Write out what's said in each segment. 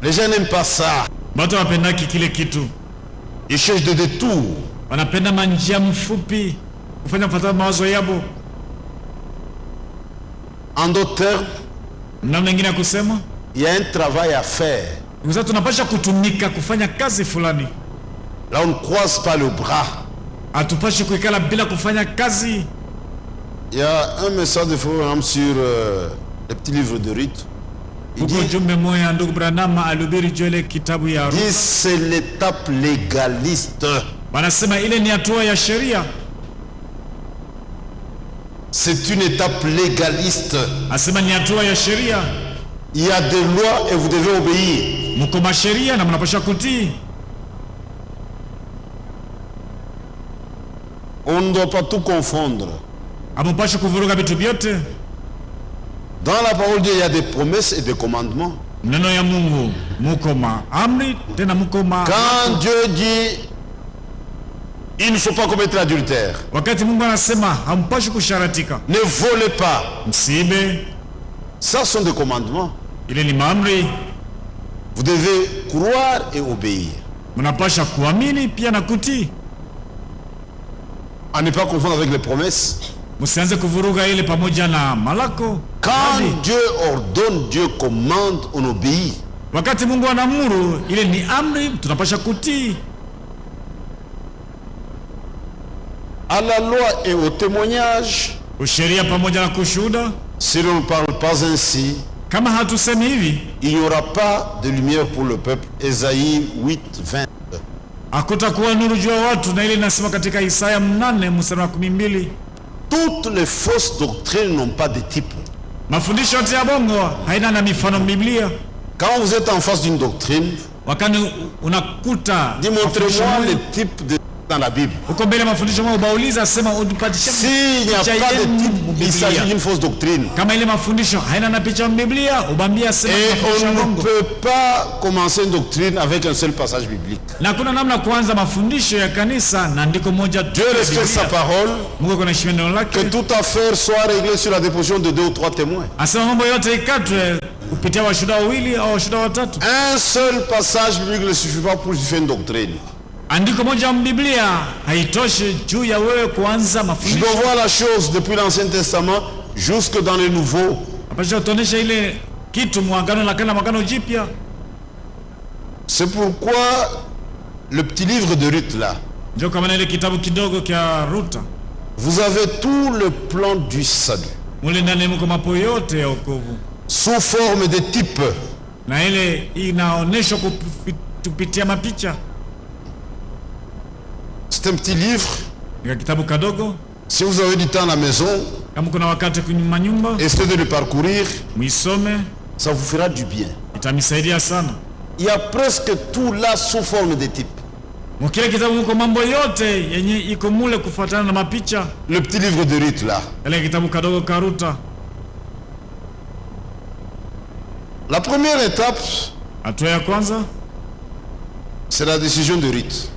Les gens n'aiment pas ça. Watu wapendaki kile kitu. Ils cherchent des détours. Wanapenda manjia mfupi kufanya kufuata mawazo yabo. En d'autres termes, namna nyingine ya kusema, il y a un travail à faire. Sasa tunapaswa kutumika kufanya kazi fulani. Là on ne croise pas le bras. Hatupashi kuikala bila kufanya kazi. Il y a un message de Frère sur le petit livre de Ruth. Il dit c'est l'étape légaliste. C'est une étape légaliste. Il y a des lois et vous devez obéir. On ne doit pas tout confondre. Dans la parole de Dieu, il y a des promesses et des commandements. Quand Dieu dit il ne faut pas commettre l'adultère, ne volez pas, ça sont des commandements. Vous devez croire et obéir. À ne pas confondre avec les promesses. Quand Dieu ordonne, Dieu commande, on obéit. À la loi et au témoignage, si l'on ne parle pas ainsi, il n'y aura pas de lumière pour le peuple. Ésaïe 8, 20. Toutes les fausses doctrines n'ont pas de type. Quand vous êtes en face d'une doctrine, démontrez-moi le type de dans la Bible. S'il n'y a pas de type, il s'agit d'une fausse doctrine. Et on ne peut pas commencer une doctrine avec un seul passage biblique. Dieu respecte sa parole, que toute affaire soit réglée sur la déposition de 2 ou 3 témoins. Un seul passage biblique ne suffit pas pour justifier une doctrine. Je dois voir la chose depuis l'Ancien Testament jusque dans le Nouveau. C'est pourquoi le petit livre de Ruth là, vous avez tout le plan du salut sous forme de type. C'est un petit livre. Si vous avez du temps à la maison, essayez de le parcourir. Ça vous fera du bien. Il y a presque tout là sous forme de type. Le petit livre de Ruth là. La première étape, c'est la décision de Ruth.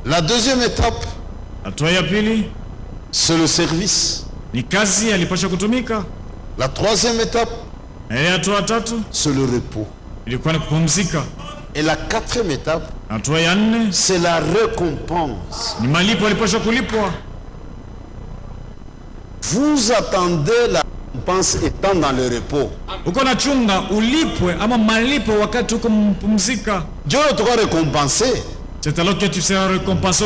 La deuxième étape, c'est le service. La troisième étape, c'est le repos. Et la quatrième étape, c'est la récompense. Vous attendez la récompense étant dans le repos. Dieu te va récompenser. C'est alors que tu seras récompensé.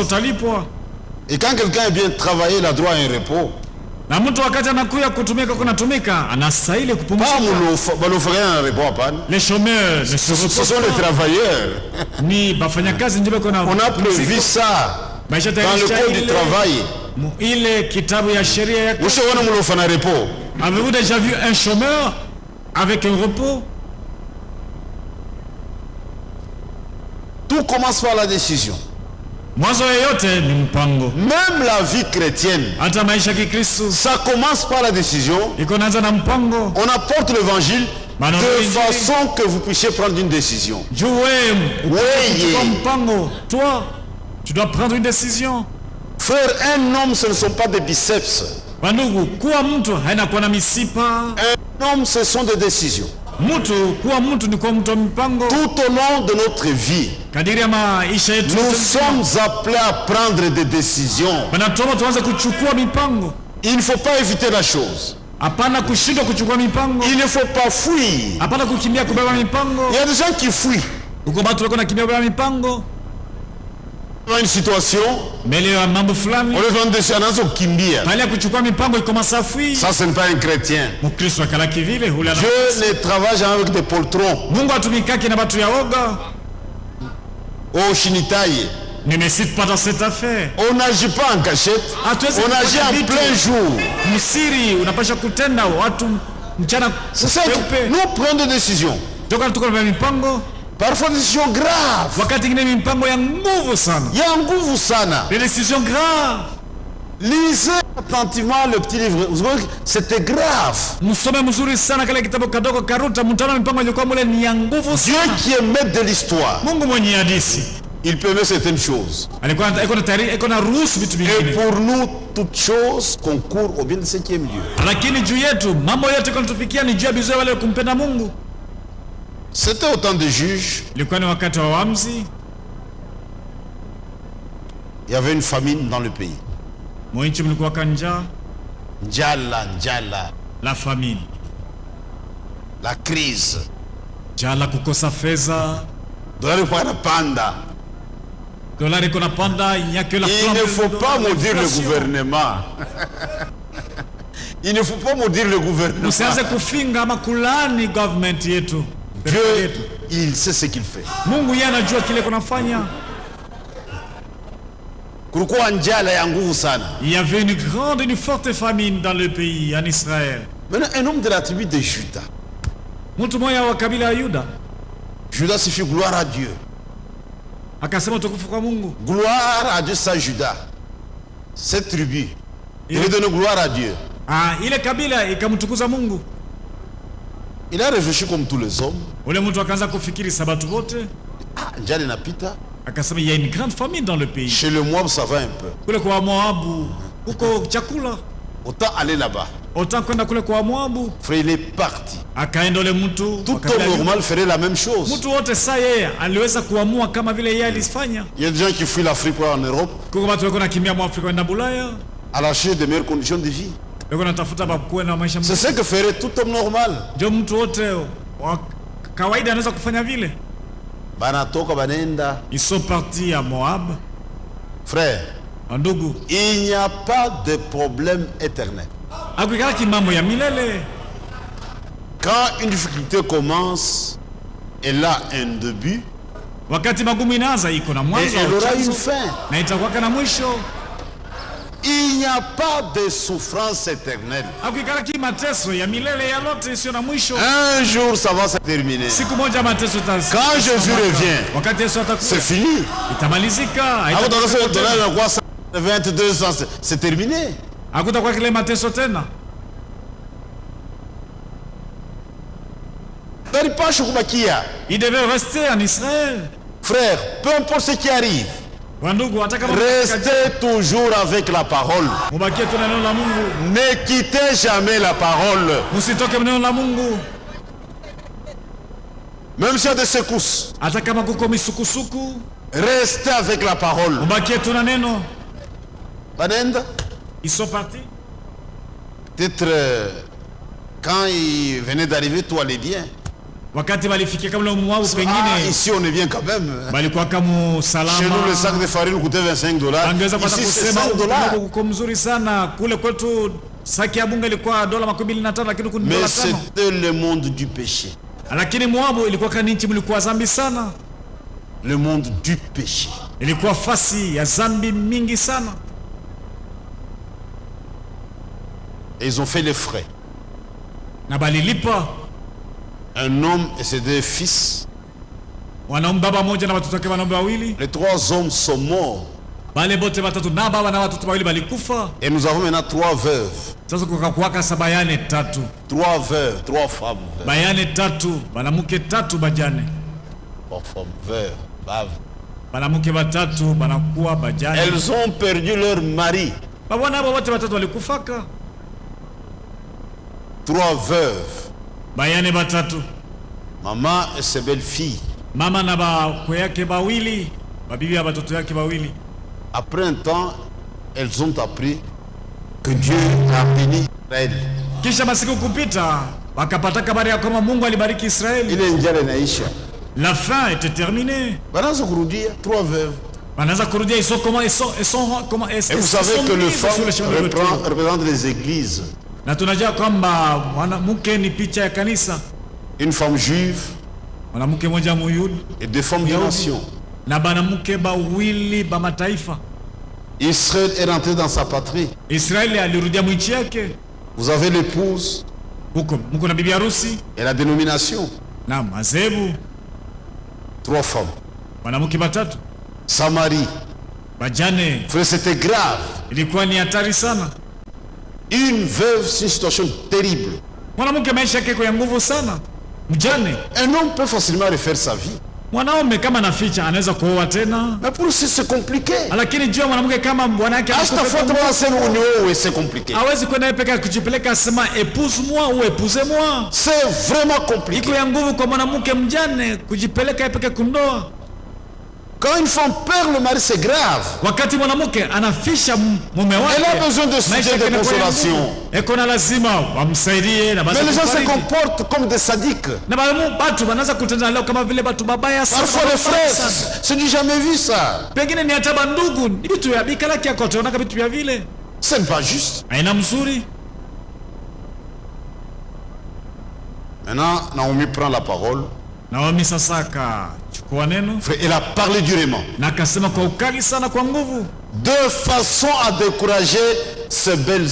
Et quand quelqu'un a bien travaillé, il a droit à un repos. Pas les chômeurs, ce sont les travailleurs. On a prévu ça dans le code du travail. Avez-vous déjà vu un chômeur avec un repos? Tout commence par la décision. Même la vie chrétienne, ça commence par la décision. On apporte l'évangile de façon que vous puissiez prendre une décision. Toi, tu dois prendre une décision. Frère, un homme, ce ne sont pas des biceps. Un Non, ce sont des décisions. Tout au long de notre vie, nous sommes appelés à prendre des décisions. Il ne faut pas éviter la chose. Il ne faut pas fuir. Il y a des gens qui fuient. Dans une situation, on les vend des choses au kimbia. Ça, ce n'est pas un chrétien. Dieu ne travaille jamais avec des poltrons. Oh, Shinitaï. Ne me cite pas dans cette affaire. On n'agit pas en cachette. On agit en plein jour. C'est ça que nous prenons des décisions. Parfois des décisions graves. Il y a un nguvu sana. Des décisions graves. Lisez attentivement le petit livre. Vous voyez, c'était grave. Dieu qui est maître de l'histoire, il permet certaines choses. Et pour nous, toutes choses concourent au bien de ce qui est mieux. C'était au temps des juges. Il y avait une famine dans le pays. Njala. La famine. La crise. Njala kukosa fedha. Dolari kwa panda. Dolari kuna panda, il n'y a que la flamme. Il ne faut pas maudire le gouvernement. Il ne faut pas maudire le gouvernement. Dieu, il sait ce qu'il fait. Il y avait une grande, une forte famine dans le pays, en Israël. Maintenant, un homme de la tribu de Juda. Juda signifie gloire à Dieu. Gloire à Dieu, ça Juda. Cette tribu, il veut donner gloire à Dieu. Il a réfléchi comme tous les hommes. Il y a une grande famine dans le pays. Chez le Moab, ça va un peu. Autant aller là-bas. Frère, il est parti. Tout homme normal ferait la même chose. Il y a des gens qui fuient l'Afrique en Europe à la recherche de meilleures conditions de vie. C'est ce que ferait tout homme normal. Ils sont partis à Moab. Frère, il n'y a pas de problème éternel. Quand une difficulté commence, elle a un début et elle aura une fin. Il n'y a pas de souffrance éternelle. Un jour, ça va se terminer. Quand Jésus revient, c'est fini. 22 ans, c'est terminé. Il devait rester en Israël. Frère, peu importe ce qui arrive, restez toujours avec la parole. Ne quittez jamais la parole. Même s'il y a des secousses, restez avec la parole. Ils sont partis. Peut-être quand ils venaient d'arriver, tout allait bien. Ici on est bien quand même. Chez nous le sac de farine coûtait $25. Ici c'est $5. Mais c'était le monde du péché. Le monde du péché. Et ils ont fait les frais. Un homme et ses 2 fils. Les 3 hommes sont morts. Et nous avons maintenant 3 veuves. 3 veuves, 3 femmes. 3 femmes veuves. Elles ont perdu leur mari. 3 veuves. bayane batatu, maman et ses belles-filles. Mama na bakwe yake bawili, babibi ya batoto yake bawili. Après un temps, elles ont appris que Dieu a béni Israël. Kisha masiku kupita, wakapata habari ya kwamba Mungu alibariki Israeli. Ile njala inaisha. La fin était terminée. Banaanza kurudia 3 veuves. Wanaanza kurudia, ils sont comment ils sont comment est-ce que vous savez que le femme représente les églises. Na tunajua kwamba mwanamke ni picha ya kanisa. Une femme juive, mwanamke mmoja Myahudi, et des femmes de nation. Na banamuke bawili ba mataifa. Israël est rentré dans sa patrie. Israeli alirudia nchi yake. Vous avez l'épouse, mko na bibi harusi, et la dénomination. Na mazebu. 3 femmes. Wanamuke batatu. Samarie. Bajane. Frère, c'était grave. Ilikuwa ni hatari sana. Une veuve, c'est une situation terrible. Mwanamke maisha yake kwa nguvu sana. Mjane. Un homme peut facilement refaire sa vie. Mwanaume kama naficha anaweza kuoa tena. Mais pour lui c'est compliqué. Lakini jua mwanamke kama bwana yake c'est compliqué. Hawezi kwenda peke kujipeleka asema épouse-moi ou épousez-moi. C'est vraiment compliqué. Iko ya nguvu kwa mwanamke mjane kujipeleka peke kundoa. Quand une femme perd le mari, c'est grave. Wakati mwanamke anafisha mume wake, elle a besoin de soutien, de consolation. Ekona lazima wamsaidie na basi. Mais les gens se comportent comme des sadiques. Na batu wanaanza kutenda leo kama vile batu babaya sana. Parfois les frères, c'est du jamais vu ça. Pengine ni hata bandugu, ni vitu ya bikala kia kote, unaona vitu vya vile. C'est pas juste. Haina mzuri. Maintenant, Naomi prend la parole. Naomi sasa chukua neno. Elle a parlé durement. Na akasema kwa ukali sana, kwa nguvu. De façon à décourager ces belles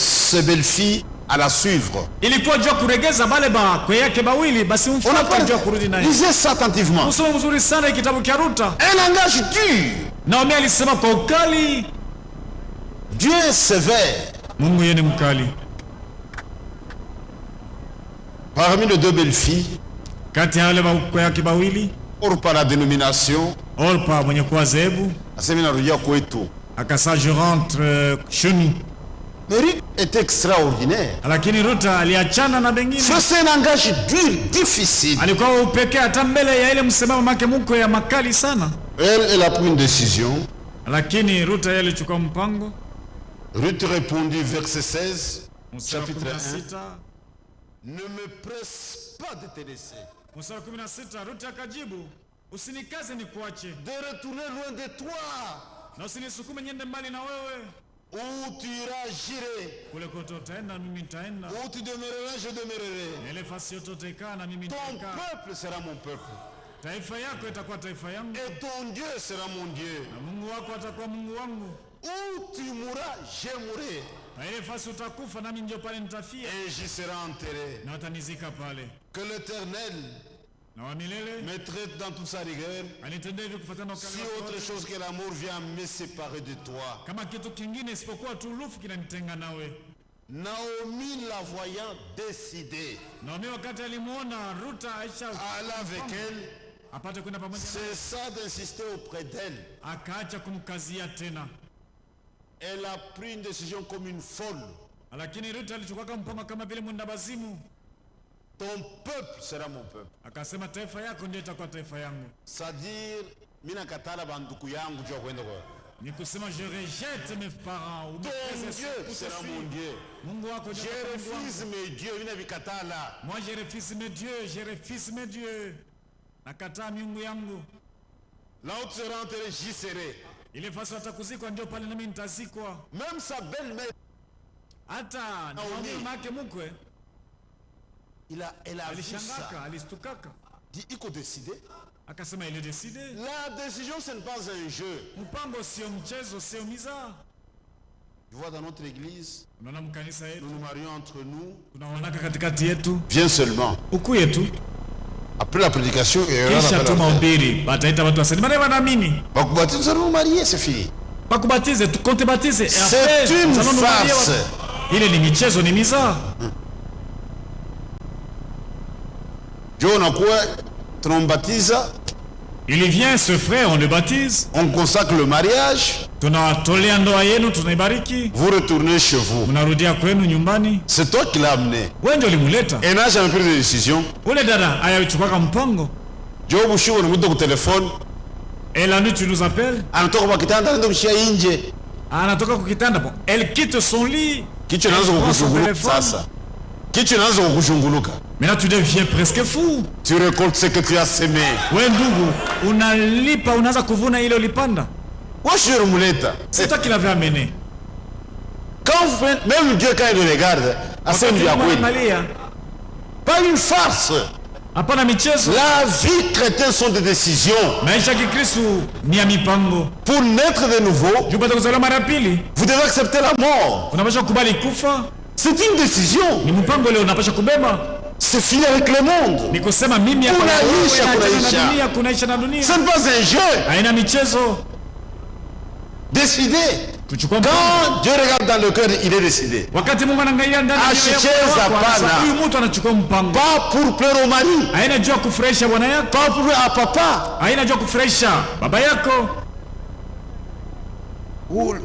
filles à la suivre. Ilikuwa jua kuregeza bale ba kwa yake bawili, basi mfuate jua kurudi naye. Lisez ça attentivement. Usome mzuri sana kitabu cha Ruta. Un langage dur. Naomi alisema kwa ukali. Dieu est sévère. Mungu yeye ni mkali. Parmi les 2 belles filles, kati ya wale kwa yake bawili, Orpa la dénomination, Orpa mwenye kuwa zebu, asemina rudia kwetu. Akasa je rentre chez nous. Ruth est extraordinaire. Lakini Ruta aliachana na bengine. C'est un langage dur, difficile. Alikuwa upekee hata mbele ya ile msimamo wake mko ya makali sana. Elle a pris une décision. Lakini Ruta yeye alichukua mpango. Ruth répondit verset 16, chapitre 1. Ne me presse pas de te laisser. Mstari 16, Ruta akajibu, usinikaze nikuache. De retourner loin de toi. Na usinisukume niende mbali na wewe. Où tu iras, j'irai. Kule kote utaenda mimi nitaenda. Où tu demeureras, je demeurerai. Ile fasi yote utakaa na mimi nitakaa. Ton peuple sera mon peuple. Taifa yako itakuwa taifa yangu. Et ton Dieu sera mon Dieu. Na Mungu wako atakuwa Mungu wangu. Où tu mourras, je mourrai. Na ile fasi utakufa nami ndio pale nitafia. Et j'y serai enterré. Na watanizika pale. Que l'Éternel me traite dans toute sa rigueur. Si autre chose que l'amour vient me séparer de toi. Naomi, la voyant décider, alla avec elle, cessa d'insister auprès d'elle. Elle a pris une décision comme une folle. Ton peuple sera mon peuple. Akasema taifa yako ndio itakuwa taifa yangu. C'est-à-dire mina katala banduku yangu jua kwenda kwa. Ni kusema je rejette mes parents ou mes frères et sera mon Dieu. Mungu wako je refuse mes dieux, mina vikatala. Moi je refuse mes dieux, je refuse mes dieux. Nakataa miungu yangu. Là où tu seras enterré, j'y serai. Ile fasi watakuzikwa ndio pale nami nitazikwa. Même sa belle-mère. Hata Naomi make mkwe. Elle a vu ça. Alistukaka. Dit, il faut décider. Akasema il est décidé. La décision, ce n'est pas un jeu. Mpango sio mchezo, sio mizaa. Tu vois, dans notre église, nous nous marions entre nous. Tunaonaka katikati yetu. Viens seulement. Huku yetu. Après la prédication, kisha tumahubiri, bataita watu wasema bana wanaamini. Bakubatize, nous allons marier, c'est fini. Bakubatize, tukonte batize. C'est une farce. Ile ni michezo, ni mizaa. Ndio unakuwa tunambatiza Il vient, ce frère, on le baptise. On consacre le mariage. Tunawatolea ndoa yenu, tunaibariki. Vous retournez chez vous. Unarudia kwenu nyumbani. C'est toi qui l'as amené. Wewe ndio ulimuleta. Et n'a jamais pris de décision. Ule dada ayachukua mpango. Jobu shuko ni mtu kwa telefone. Et la nuit tu nous appelles. Anatoka kwa kitanda anaenda kushia nje. Anatoka kwa kitanda. Bon, elle quitte son lit. Kichwa inaanza kukushunguluka sasa. Kichwa inaanza kukushunguluka. Maintenant tu deviens presque fou. Tu récoltes ce que tu as semé. Wewe ndugu, unalipa unaanza kuvuna ile ulipanda. C'est toi qui l'avais amené. Quand vous faites, même Dieu quand il regarde, pas une farce. La vie chrétienne sont des décisions. Pour naître de nouveau, vous devez accepter la mort. C'est une décision. C'est fini avec le monde. Ce n'est pas un jeu. Décidé. Quand Dieu regarde dans le cœur, il est décidé. Pas pour plaire au mari. Pas pour plaire à papa. Ou le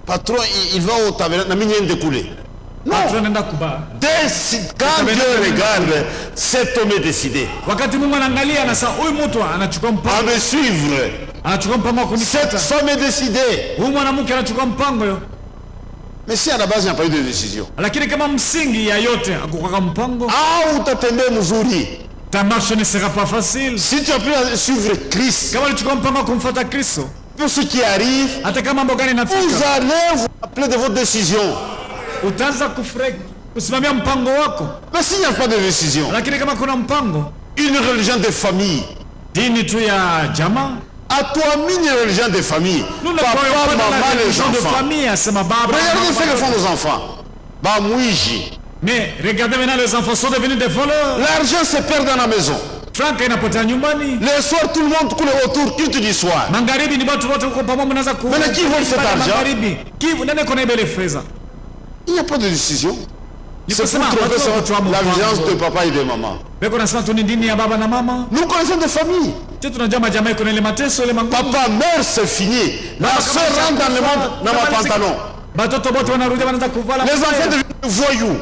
patron, il va au tabernacle. Non. Décide. Quand Dieu regarde, cet homme est décidé à me suivre. Cette femme est décidée. Mais si à la base il n'y a pas eu de décision, ta marche ne sera pas facile. Si tu as pu suivre Christ, pour ce qui arrive, vous allez vous appeler de votre décision. Mais s'il n'y a pas de décision, une religion de famille, à toi, une religion de famille. Papa, maman, les enfants. Regardez ce que font nos enfants. Mais regardez maintenant, les enfants sont devenus des voleurs. L'argent se perd dans la maison. Les soirs, tout le monde coule autour, culte du soir. Maintenant, qui vole cet argent? Il n'y a pas de décision. C'est pour trouver la vigilance de papa et de maman. Nous connaissons des familles. Papa, mère, c'est fini. La soeur rentre dans le monde dans ma pantalon. Les enfants deviennent voyous.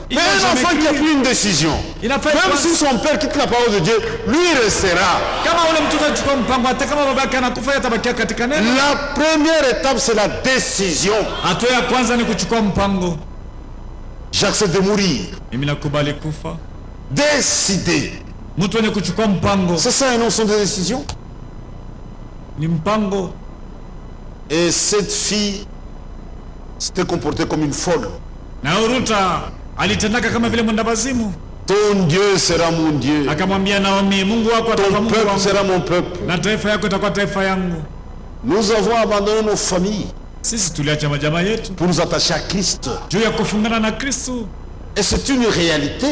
Mais un enfant qui a pris une décision, même si son père quitte la parole de Dieu, lui restera. La première étape, c'est la décision. J'accepte de mourir. Décider. C'est ça une notion de décision. Et cette fille s'était comportée comme une folle. Ton Dieu sera mon Dieu. Ton peuple sera mon peuple. Nous avons abandonné nos familles pour nous attacher à Christ. Et c'est une réalité.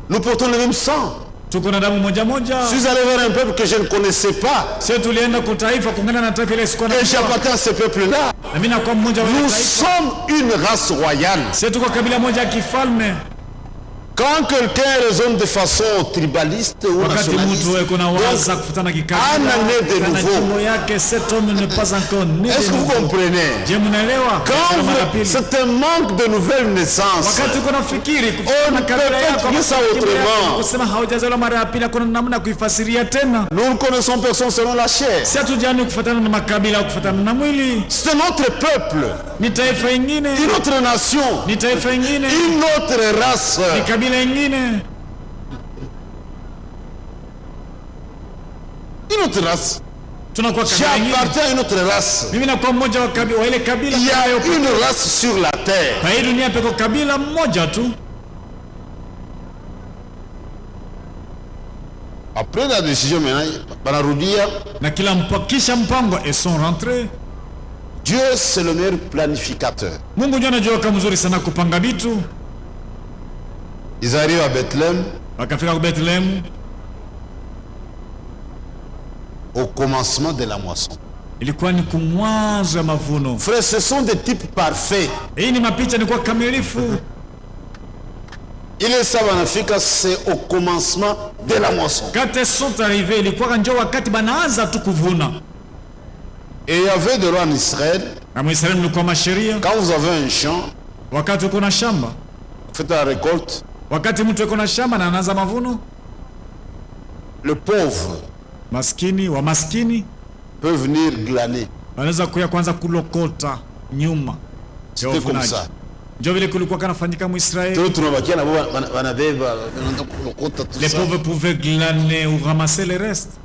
Nous portons le même sang. Je suis allé vers un peuple que je ne connaissais pas. Et j'appartiens à ce peuple-là. Nous sommes une race royale. Quand quelqu'un raisonne de façon tribaliste ou nationaliste, un année de nouveau, est-ce que vous comprenez? Quand c'est un manque de nouvelles naissances, on ne peut pas dire ça autrement. Nous connaissons personne selon la chair. C'est notre peuple, une autre nation, une autre race. Une autre race. J'appartiens à une autre race. Il y a une race sur la terre. Après la décision maintenant, ils sont rentrés. Dieu c'est le meilleur planificateur. Ils arrivent à Bethléem. Au commencement de la moisson. Frère, ce sont des types parfaits. Ile saa wanafika, c'est au commencement de la moisson. Quand sont arrivés, ilikuwa ndio wakati banaanza tu kuvuna. Et il y avait de loi en Israël. Na Israël mlikuwa masheria. Quand vous avez un champ, wakati uko na shamba, faites la récolte. Wakati mtu yuko na shamba na anaanza mavuno, le pauvre, maskini wa maskini, peut venir glaner. Anaweza kuja kwanza kulokota nyuma. C'était comme ça. Ndio vile kulikuwa kanafanyika mu Israël. Les pauvres pouvaient glaner ou ramasser les restes.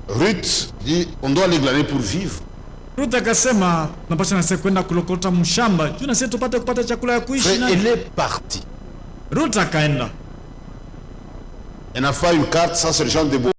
Ruth dit on doit les glaner pour vivre. Ruth akasema tunapaswa na sisi kwenda kulokota mshamba, juu na sisi tupate kupata chakula ya kuishi. Na elle est partie. Ruth akaenda. Elle n'a pas une carte, ça c'est le champ de bois.